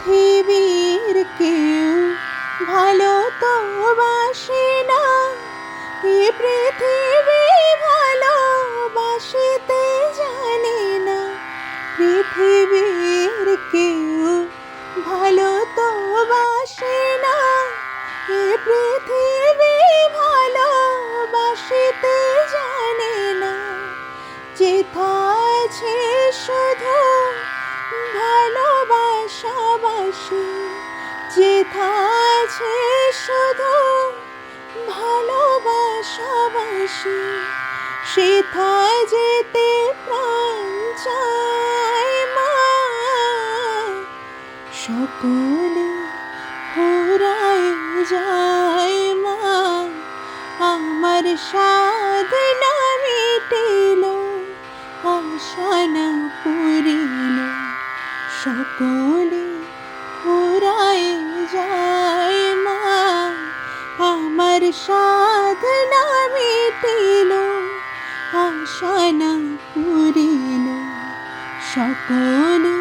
পৃথিবীর কেউ ভালো তো বাসে না, এ পৃথিবী ভালোবাসিতে জানে না। পৃথিবীর কেউ ভালো তো বাসে না, এ পৃথিবী ভালোবাসিতে জানে না। যেথাছে শুধু ভালোবাসাবাসি, যেথাছে শুধু ভালোবাসাবাসি, সেথা যেতে প্রাণ চায় মা। সকলে ফুরায় যায় মা, আমার সাধনা মিটিল, আশা না পুরিল। সকলে ফুরায় যায় মা, আমার সাধনা মিটিল, আশা না পুরিল। সকলে